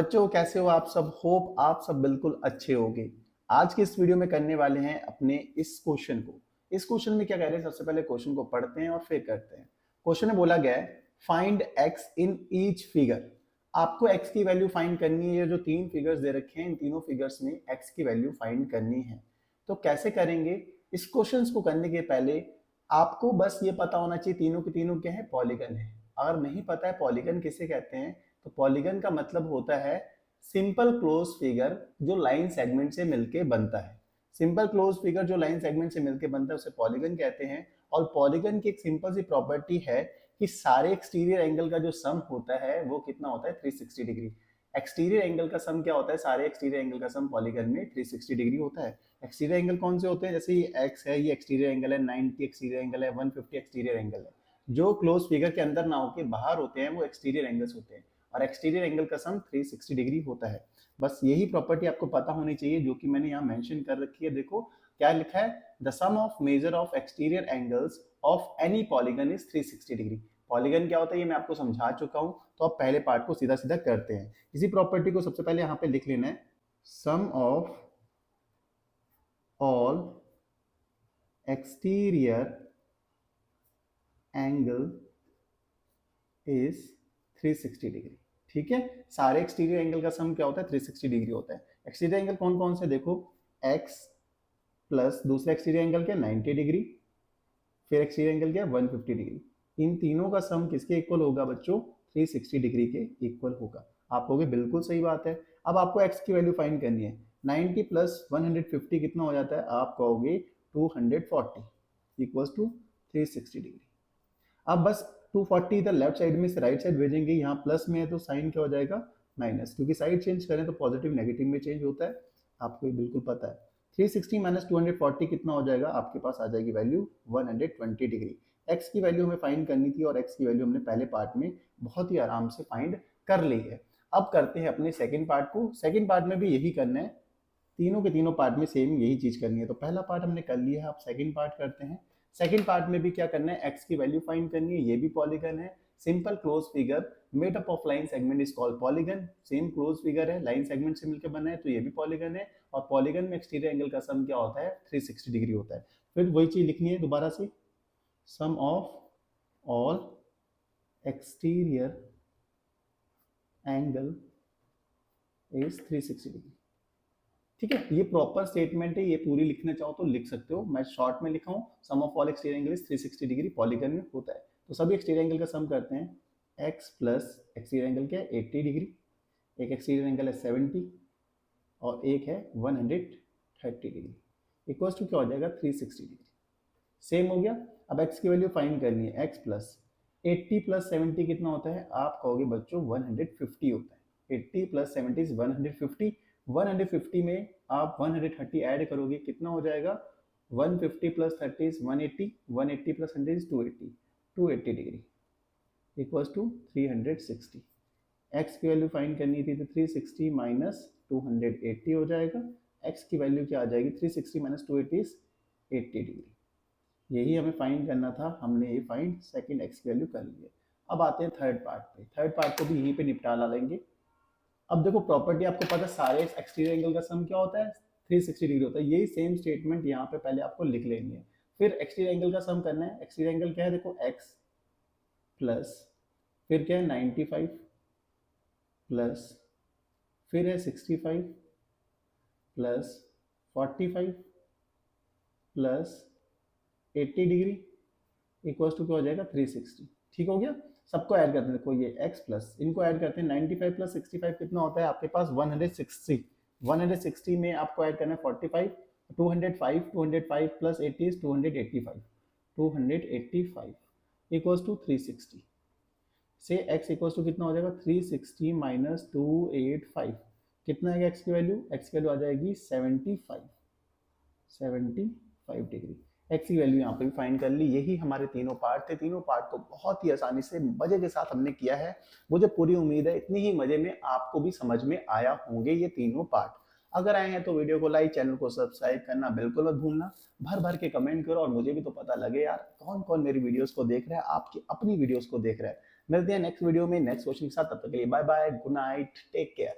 बच्चों कैसे हो आप सब। होप आप सब बिल्कुल अच्छे होंगे। आज की इस वीडियो में करने वाले हैं अपने इस क्वेश्चन को। इस क्वेश्चन में क्या कह रहे हैं, सबसे पहले क्वेश्चन को पढ़ते हैं और फिर करते हैं। क्वेश्चन में बोला गया है find x in each figure. आपको एक्स की वैल्यू फाइंड करनी है। ये जो तीन फिगर्स दे रखे हैं, इन तीनों फिगर्स में एक्स की वैल्यू फाइंड करनी है। तो कैसे करेंगे? इस क्वेश्चन को करने के पहले आपको बस ये पता होना चाहिए तीनों के तीनों क्या है, पॉलीगन है। अगर नहीं पता है पॉलीगन किसे कहते हैं, तो पॉलीगन का मतलब होता है सिंपल क्लोज फिगर जो लाइन सेगमेंट से मिलके बनता है। सिंपल क्लोज फिगर जो लाइन सेगमेंट से मिलके बनता है उसे पॉलीगन कहते हैं। और पॉलीगन की एक सिंपल सी प्रॉपर्टी है कि सारे एक्सटीरियर एंगल का जो सम होता है वो कितना होता है, 360 डिग्री। एक्सटीरियर एंगल का सम क्या होता है, सारे एक्सटीरियर एंगल का सम पॉलीगन में 360 डिग्री होता है। एक्सटीरियर एंगल कौन से होते हैं, जैसे ये एक्स है, ये एक्सटीरियर एंगल है, 90 एक्सटीरियर एंगल है, 150 एक्सटीरियर एंगल है। जो क्लोज फिगर के अंदर ना होके बाहर होते हैं वो एक्सटीरियर एंगल्स होते हैं। और एक्सटीरियर एंगल का सम 360 डिग्री होता है। बस यही प्रॉपर्टी आपको पता होनी चाहिए, जो कि मैंने यहाँ मेंशन कर रखी है। देखो क्या लिखा है, the sum of measure of exterior angles of any polygon is 360 degree. Polygon क्या होता है ये मैं आपको समझा चुका हूँ, तो अब पहले पार्ट को सीधा सीधा करते हैं। इसी प्रॉपर्टी को सबसे पहले यहाँ पे लिख लेना है, sum of all exterior angle is 360 degree. ठीक है, सारे एक्सटीरियर एंगल का सम क्या होता है, 360 डिग्री होता है। एक्सटीरियर एंगल कौन कौन से, देखो x प्लस दूसरा एक्सटीरियर एंगल क्या 90 डिग्री, फिर एक्सटीरियर एंगल क्या 150 डिग्री। इन तीनों का सम किसके इक्वल होगा बच्चों, 360 डिग्री के इक्वल होगा। आप कहोगे बिल्कुल सही बात है। अब आपको x की वैल्यू फाइंड करनी है। 90 प्लस 150 कितना हो जाता है, आप कहोगे 240 इक्वल्स टू 360 डिग्री। अब बस 240 इधर लेफ्ट साइड में से राइट साइड भेजेंगे, यहाँ प्लस में है तो साइन क्या हो जाएगा, माइनस, क्योंकि साइड चेंज करें तो पॉजिटिव नेगेटिव में चेंज होता है, आपको ये बिल्कुल पता है। 360 माइनस 240 कितना हो जाएगा, आपके पास आ जाएगी वैल्यू 120 डिग्री। एक्स की वैल्यू हमें फाइंड करनी थी और एक्स की वैल्यू हमने पहले पार्ट में बहुत ही आराम से फाइंड कर ली है। अब करते हैं अपने सेकेंड पार्ट को। सेकेंड पार्ट में भी यही करना है, तीनों के तीनों पार्ट में सेम यही चीज करनी है। तो पहला पार्ट हमने कर लिया है, अब सेकंड पार्ट करते हैं। सेकंड पार्ट में भी क्या करना है, एक्स की वैल्यू फाइंड करनी है। ये भी पॉलीगन है, simple close figure made up of line segment is called polygon. Same close figure है, लाइन सेगमेंट से मिलकर बना है, तो ये भी पॉलीगन है। और पॉलीगन में एक्सटीरियर एंगल का सम क्या होता है, 360 डिग्री होता है। फिर वही चीज लिखनी है दोबारा से, sum of all exterior angle is 360 degree. ठीक है, ये प्रॉपर स्टेटमेंट है, ये पूरी लिखना चाहो तो लिख सकते हो। मैं शॉर्ट में लिखा हूँ, sum of all exterior angle is 360 degree, polygon में होता है। तो सभी एक्सटीरियर एंगल का सम करते हैं। x प्लस एक्सटीरियर एंगल क्या है 80 डिग्री, एक एक्सटीरियर एंगल है 70 और एक है 130 डिग्री, इक्वल्स टू क्या हो जाएगा 360 डिग्री। सेम हो गया। अब x की वैल्यू फाइंड करनी है। x प्लस 80 प्लस 70 कितना होता है, आप कहोगे बच्चों 150 होता है। 80 प्लस 70 इज 150। 150 में आप 130 ऐड करोगे, कितना हो जाएगा, 150 plus 30 is 180, 180 plus 100 is 280, 280 degree equals to 360। x की वैल्यू फाइंड करनी थी तो 360 माइनस 280 हो जाएगा। x की वैल्यू क्या आ जाएगी, 360 माइनस 280 इज 80 डिग्री। यही हमें फाइंड करना था, हमने ये फाइंड सेकंड x की वैल्यू कर ली है। अब आते हैं थर्ड पार्ट पे। थर्ड पार्ट को भी यहीं पे निपटा लेंगे। अब देखो प्रॉपर्टी आपको पता है, सारे एक्सटीरियर एंगल का सम क्या होता है, 360 डिग्री होता है। यही सेम स्टेटमेंट यहाँ पे पहले आपको लिख लेनी है। फिर एक्सटीरियर एंगल का सम करना है। एक्सटीरियर एंगल क्या है, देखो x प्लस फिर क्या है 95 प्लस फिर है 65 plus 45 plus 80 degree equals to क्या हो जाएगा 360। ठीक हो गया। सबको ऐड करते हैं, देखो ये x प्लस इनको ऐड करते हैं। 95 प्लस 65 कितना होता है आपके पास 160। 160 में आपको ऐड करना है 45, 205, 205 प्लस 80 इज 285, 285 इक्वल्स टू 360 से x इक्वल्स टू कितना हो जाएगा 360 माइनस 285, कितना है x की वैल्यू, x की वैल्यू आ जाएगी 75, 75 डिग्री। x की वैल्यू यहाँ पे भी फाइंड कर ली। यही हमारे तीनों पार्ट थे। तीनों पार्ट को बहुत ही आसानी से मजे के साथ हमने किया है। मुझे पूरी उम्मीद है इतनी ही मजे में आपको भी समझ में आया होंगे ये तीनों पार्ट। अगर आए हैं तो वीडियो को लाइक, चैनल को सब्सक्राइब करना बिल्कुल मत भूलना। भर भर के कमेंट करो और मुझे भी तो पता लगे यार कौन कौन मेरी वीडियोस को देख रहा है, आपकी अपनी वीडियोस को देख रहा है। मिलते हैं नेक्स्ट वीडियो में नेक्स्ट क्वेश्चन के साथ, तब तक के लिए bye bye, good night, take care.